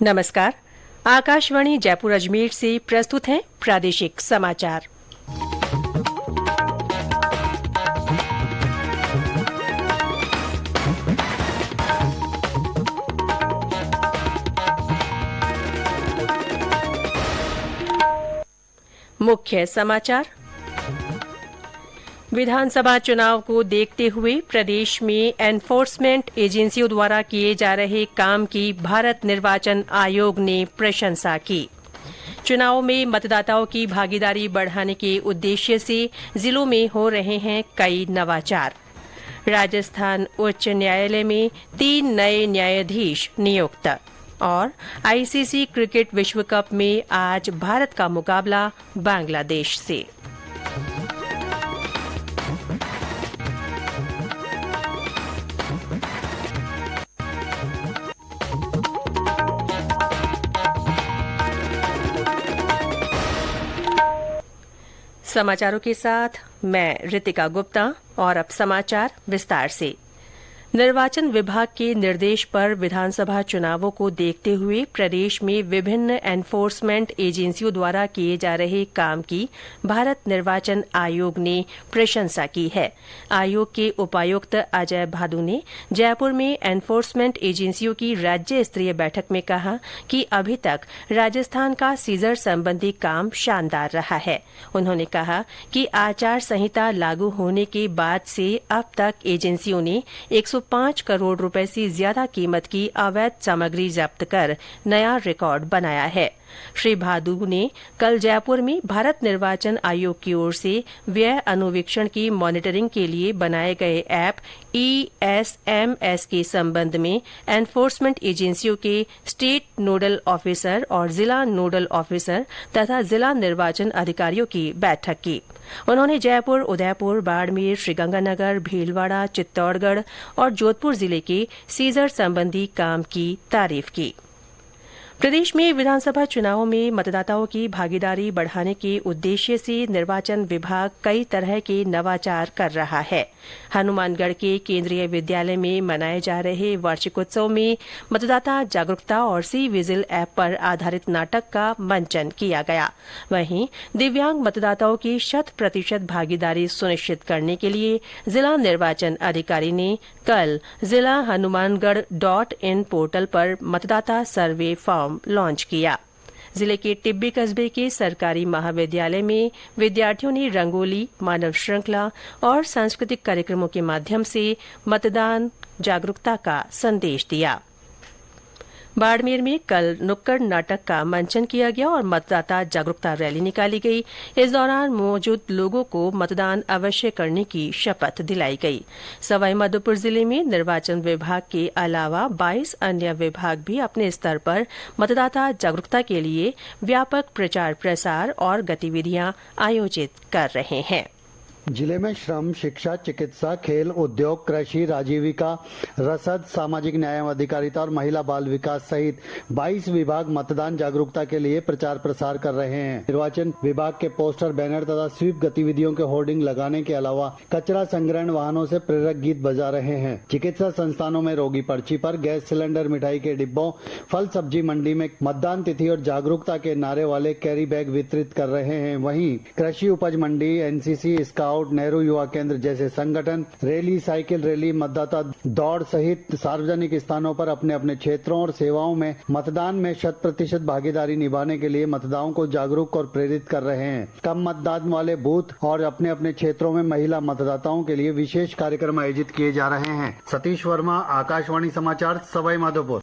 नमस्कार। आकाशवाणी जयपुर अजमेर से प्रस्तुत हैं प्रादेशिक समाचार। मुख्य समाचार। विधानसभा चुनाव को देखते हुए प्रदेश में एनफोर्समेंट एजेंसियों द्वारा किए जा रहे काम की भारत निर्वाचन आयोग ने प्रशंसा की। चुनाव में मतदाताओं की भागीदारी बढ़ाने के उद्देश्य से जिलों में हो रहे हैं कई नवाचार। राजस्थान उच्च न्यायालय में 3 नए न्यायाधीश नियुक्त। और आईसीसी क्रिकेट विश्व कप में आज भारत का मुकाबला बांग्लादेश से। समाचारों के साथ मैं रितिका गुप्ता और अब समाचार विस्तार से। निर्वाचन विभाग के निर्देश पर विधानसभा चुनावों को देखते हुए प्रदेश में विभिन्न एनफोर्समेंट एजेंसियों द्वारा किए जा रहे काम की भारत निर्वाचन आयोग ने प्रशंसा की है। आयोग के उपायुक्त अजय भादु ने जयपुर में एनफोर्समेंट एजेंसियों की राज्य स्तरीय बैठक में कहा कि अभी तक राजस्थान का सीजर संबंधी काम शानदार रहा है। उन्होंने कहा कि आचार संहिता लागू होने के बाद से अब तक एजेंसियों ने 105 करोड़ रुपए से ज्यादा कीमत की अवैध सामग्री जब्त कर नया रिकॉर्ड बनाया है। श्री भादु ने कल जयपुर में भारत निर्वाचन आयोग की ओर से व्यय अनुवीक्षण की मॉनिटरिंग के लिए बनाए गए ऐप ESMS के संबंध में एनफोर्समेंट एजेंसियों के स्टेट नोडल ऑफिसर और जिला नोडल ऑफिसर तथा जिला निर्वाचन अधिकारियों की बैठक की। उन्होंने जयपुर, उदयपुर, बाड़मेर, श्रीगंगानगर, भीलवाड़ा, चित्तौड़गढ़ और जोधपुर जिले के सीजर संबंधी काम की तारीफ की। प्रदेश में विधानसभा चुनावों में मतदाताओं की भागीदारी बढ़ाने के उद्देश्य से निर्वाचन विभाग कई तरह के नवाचार कर रहा है। हनुमानगढ़ के केंद्रीय विद्यालय में मनाए जा रहे वार्षिकोत्सव में मतदाता जागरूकता और सी विजिल ऐप पर आधारित नाटक का मंचन किया गया। वहीं दिव्यांग मतदाताओं की 100% भागीदारी सुनिश्चित करने के लिए जिला निर्वाचन अधिकारी ने कल जिला हनुमानगढ़.in पोर्टल पर मतदाता सर्वे फॉर्म लॉन्च किया। जिले के टिब्बी कस्बे के सरकारी महाविद्यालय में विद्यार्थियों ने रंगोली, मानव श्रृंखला और सांस्कृतिक कार्यक्रमों के माध्यम से मतदान जागरूकता का संदेश दिया। बाड़मेर में कल नुक्कड़ नाटक का मंचन किया गया और मतदाता जागरूकता रैली निकाली गई। इस दौरान मौजूद लोगों को मतदान अवश्य करने की शपथ दिलाई गई। सवाईमाधोपुर जिले में निर्वाचन विभाग के अलावा 22 अन्य विभाग भी अपने स्तर पर मतदाता जागरूकता के लिए व्यापक प्रचार प्रसार और गतिविधियां आयोजित कर रहे हैं। जिले में श्रम, शिक्षा, चिकित्सा, खेल, उद्योग, कृषि, आजीविका, रसद, सामाजिक न्याय एवं अधिकारिता और महिला बाल विकास सहित 22 विभाग मतदान जागरूकता के लिए प्रचार प्रसार कर रहे हैं। निर्वाचन विभाग के पोस्टर, बैनर तथा स्वीप गतिविधियों के होर्डिंग लगाने के अलावा कचरा संग्रहण वाहनों से प्रेरक गीत बजा रहे हैं। चिकित्सा संस्थानों में रोगी पर्ची पर, गैस सिलेंडर, मिठाई के डिब्बों, फल सब्जी मंडी में मतदान तिथि और जागरूकता के नारे वाले कैरी बैग वितरित कर रहे हैं। वहीं कृषि उपज मंडी, NCC, स्काउट, नेहरू युवा केंद्र जैसे संगठन रैली, साइकिल रैली, मतदाता दौड़ सहित सार्वजनिक स्थानों पर अपने अपने क्षेत्रों और सेवाओं में मतदान में 100% भागीदारी निभाने के लिए मतदाताओं को जागरूक और प्रेरित कर रहे हैं। कम मतदान वाले बूथ और अपने अपने क्षेत्रों में महिला मतदाताओं के लिए विशेष कार्यक्रम आयोजित किए जा रहे हैं। सतीश वर्मा, आकाशवाणी समाचार, सवाईमाधोपुर।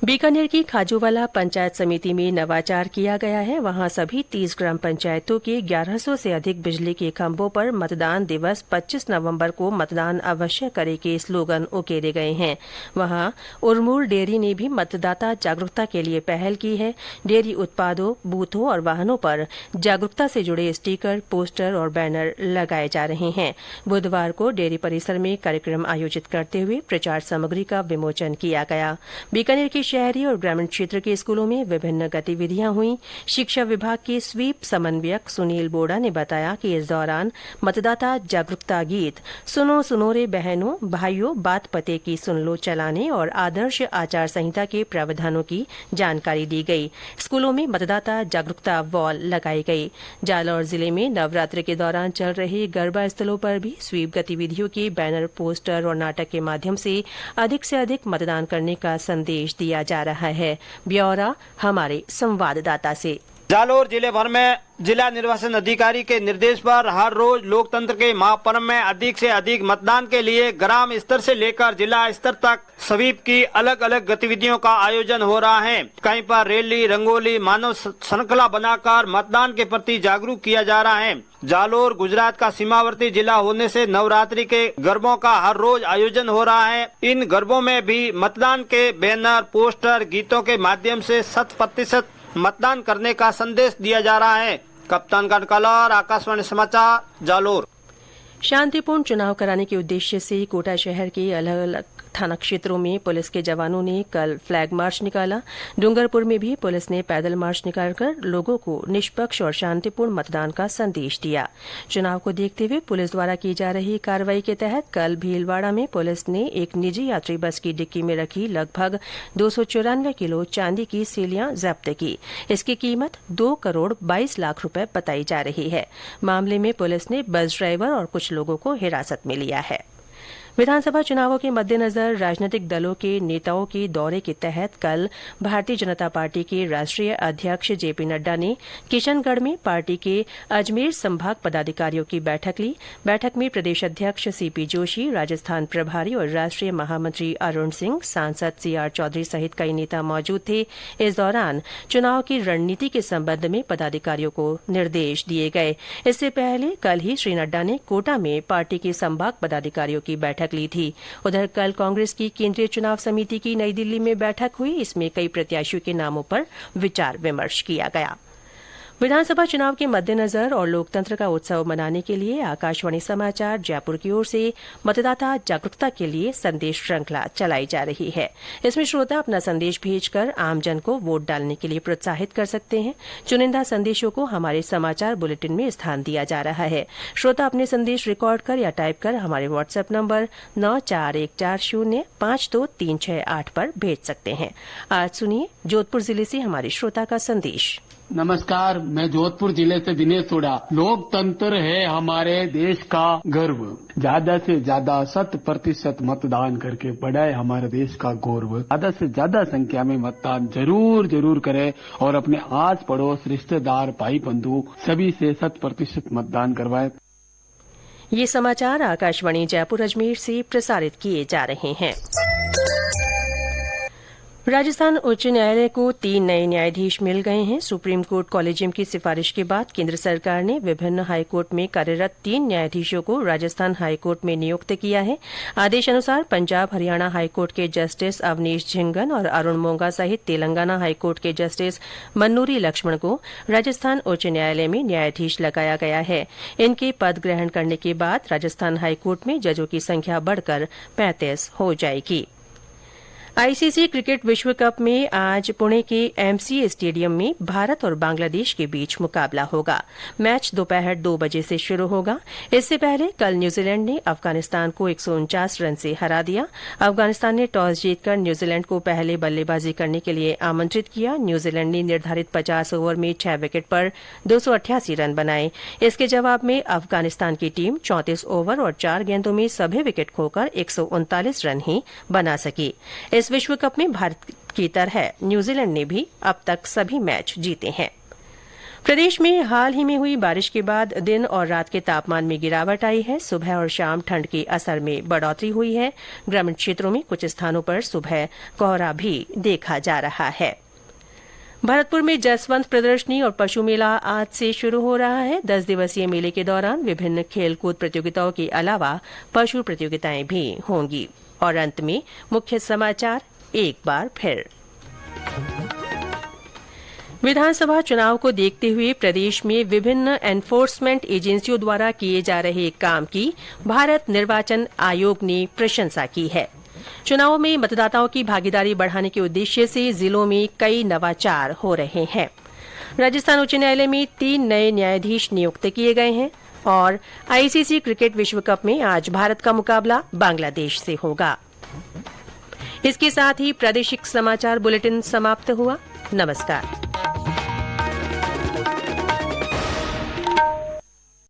बीकानेर की खाजूवाला पंचायत समिति में नवाचार किया गया है। वहां सभी 30 ग्राम पंचायतों के 1100 से अधिक बिजली के खंभों पर मतदान दिवस 25 नवंबर को मतदान अवश्य करे के स्लोगन उकेरे गए हैं। वहां उरमूल डेयरी ने भी मतदाता जागरूकता के लिए पहल की है। डेयरी उत्पादों, बूथों और वाहनों पर जागरूकता से जुड़े स्टीकर, पोस्टर और बैनर लगाए जा रहे हैं। बुधवार को डेयरी परिसर में कार्यक्रम आयोजित करते हुए प्रचार सामग्री का विमोचन किया गया। बीकानेर के शहरी और ग्रामीण क्षेत्र के स्कूलों में विभिन्न गतिविधियां हुई। शिक्षा विभाग के स्वीप समन्वयक सुनील बोड़ा ने बताया कि इस दौरान मतदाता जागरूकता गीत सुनो सुनो रे बहनों भाइयों बात पते की सुन लो चलाने और आदर्श आचार संहिता के प्रावधानों की जानकारी दी गई। स्कूलों में मतदाता जागरूकता वॉल लगाई गई। जालौर जिले में नवरात्र के दौरान चल रहे गरबा स्थलों पर भी स्वीप गतिविधियों के बैनर, पोस्टर और नाटक के माध्यम से अधिक मतदान करने का संदेश दिया जा रहा है। ब्यौरा हमारे संवाददाता से। जालौर जिले भर में जिला निर्वाचन अधिकारी के निर्देश पर हर रोज लोकतंत्र के महापर्व में अधिक से अधिक मतदान के लिए ग्राम स्तर से लेकर जिला स्तर तक स्वीप की अलग अलग गतिविधियों का आयोजन हो रहा है। कहीं पर रैली, रंगोली, मानव श्रृंखला बनाकर मतदान के प्रति जागरूक किया जा रहा है। जालौर गुजरात का सीमावर्ती जिला होने से नवरात्रि के गरबों का हर रोज आयोजन हो रहा है। इन गरबों में भी मतदान के बैनर, पोस्टर, गीतों के माध्यम से 100% मतदान करने का संदेश दिया जा रहा है। कप्तान कनकलर, आकाशवाणी समाचार, जालौर। शांतिपूर्ण चुनाव कराने के उद्देश्य से कोटा शहर के अलग अलग थाना क्षेत्रों में पुलिस के जवानों ने कल फ्लैग मार्च निकाला। डूंगरपुर में भी पुलिस ने पैदल मार्च निकालकर लोगों को निष्पक्ष और शांतिपूर्ण मतदान का संदेश दिया। चुनाव को देखते हुए पुलिस द्वारा की जा रही कार्रवाई के तहत कल भीलवाड़ा में पुलिस ने एक निजी यात्री बस की डिक्की में रखी लगभग 294 किलो चांदी की सिल्लियां जब्त की। इसकी कीमत 2 करोड़ 22 लाख रुपए बताई जा रही है। मामले में पुलिस ने बस ड्राइवर और कुछ लोगों को हिरासत में लिया है। विधानसभा चुनावों के मद्देनजर राजनीतिक दलों के नेताओं के दौरे के तहत कल भारतीय जनता पार्टी के राष्ट्रीय अध्यक्ष जेपी नड्डा ने किशनगढ़ में पार्टी के अजमेर संभाग पदाधिकारियों की बैठक ली। बैठक में प्रदेश अध्यक्ष सीपी जोशी, राजस्थान प्रभारी और राष्ट्रीय महामंत्री अरुण सिंह, सांसद सीआर चौधरी सहित कई नेता मौजूद थे। इस दौरान चुनाव की रणनीति के संबंध में पदाधिकारियों को निर्देश दिए गए। इससे पहले कल ही श्री नड्डा ने कोटा में पार्टी के संभाग पदाधिकारियों की बैठक ली थी। उधर कल कांग्रेस की केंद्रीय चुनाव समिति की नई दिल्ली में बैठक हुई। इसमें कई प्रत्याशियों के नामों पर विचार विमर्श किया गया। विधानसभा चुनाव के मद्देनजर और लोकतंत्र का उत्सव मनाने के लिए आकाशवाणी समाचार जयपुर की ओर से मतदाता जागरूकता के लिए संदेश श्रृंखला चलाई जा रही है। इसमें श्रोता अपना संदेश भेजकर आमजन को वोट डालने के लिए प्रोत्साहित कर सकते हैं। चुनिंदा संदेशों को हमारे समाचार बुलेटिन में स्थान दिया जा रहा है। श्रोता अपने संदेश रिकॉर्ड कर या टाइप कर हमारे व्हाट्सएप नंबर 9414052368 पर भेज सकते हैं। आज सुनिए जोधपुर जिले से हमारे श्रोता का संदेश। नमस्कार, मैं जोधपुर जिले से दिनेश सोडा। लोकतंत्र है हमारे देश का गर्व। ज्यादा से ज्यादा 100% मतदान करके बढ़ाए हमारे देश का गौरव। ज्यादा से ज्यादा संख्या में मतदान जरूर करें और अपने आस पड़ोस, रिश्तेदार, भाई बंधु सभी से 100% मतदान करवाएं। ये समाचार आकाशवाणी जयपुर अजमेर से प्रसारित किए जा रहे हैं। राजस्थान उच्च न्यायालय को 3 नए न्यायाधीश मिल गए हैं। सुप्रीम कोर्ट कॉलेजियम की सिफारिश के बाद केंद्र सरकार ने विभिन्न हाईकोर्ट में कार्यरत 3 न्यायाधीशों को राजस्थान हाईकोर्ट में नियुक्त किया है। आदेश अनुसार पंजाब हरियाणा हाईकोर्ट के जस्टिस अवनीश झिंगन और अरुण मोंगा सहित तेलंगाना हाईकोर्ट के जस्टिस मन्नूरी लक्ष्मण को राजस्थान उच्च न्यायालय में न्यायाधीश लगाया गया है। इनके पद ग्रहण करने के बाद राजस्थान हाईकोर्ट में जजों की संख्या बढ़कर 35 हो जाएगी। आईसीसी क्रिकेट विश्व कप में आज पुणे के एमसीए स्टेडियम में भारत और बांग्लादेश के बीच मुकाबला होगा। मैच दोपहर 2 बजे से शुरू होगा। इससे पहले कल न्यूजीलैंड ने अफगानिस्तान को 149 रन से हरा दिया। अफगानिस्तान ने टॉस जीतकर न्यूजीलैंड को पहले बल्लेबाजी करने के लिए आमंत्रित किया। न्यूजीलैंड ने निर्धारित 50 ओवर में 6 विकेट पर 288 रन बनाए। इसके जवाब में अफगानिस्तान की टीम 34 ओवर और 4 गेंदों में सभी विकेट खोकर 139 रन ही बना सकी। इस विश्व कप में भारत की तरह न्यूजीलैंड ने भी अब तक सभी मैच जीते हैं। प्रदेश में हाल ही में हुई बारिश के बाद दिन और रात के तापमान में गिरावट आई है। सुबह और शाम ठंड के असर में बढ़ोतरी हुई है। ग्रामीण क्षेत्रों में कुछ स्थानों पर सुबह कोहरा भी देखा जा रहा है। भरतपुर में जसवंत प्रदर्शनी और पशु मेला आज से शुरू हो रहा है। 10 दिवसीय मेले के दौरान विभिन्न खेलकूद प्रतियोगिताओं के अलावा पशु प्रतियोगिताएं भी होंगी। और अंत में मुख्य समाचार एक बार फिर। विधानसभा चुनाव को देखते हुए प्रदेश में विभिन्न एनफोर्समेंट एजेंसियों द्वारा किए जा रहे काम की भारत निर्वाचन आयोग ने प्रशंसा की है। चुनावों में मतदाताओं की भागीदारी बढ़ाने के उद्देश्य से जिलों में कई नवाचार हो रहे हैं। राजस्थान उच्च न्यायालय में 3 नए न्यायाधीश नियुक्त किए गए हैं और आईसीसी क्रिकेट विश्व कप में आज भारत का मुकाबला बांग्लादेश से होगा। इसके साथ ही प्रादेशिक समाचार बुलेटिन समाप्त हुआ। नमस्कार।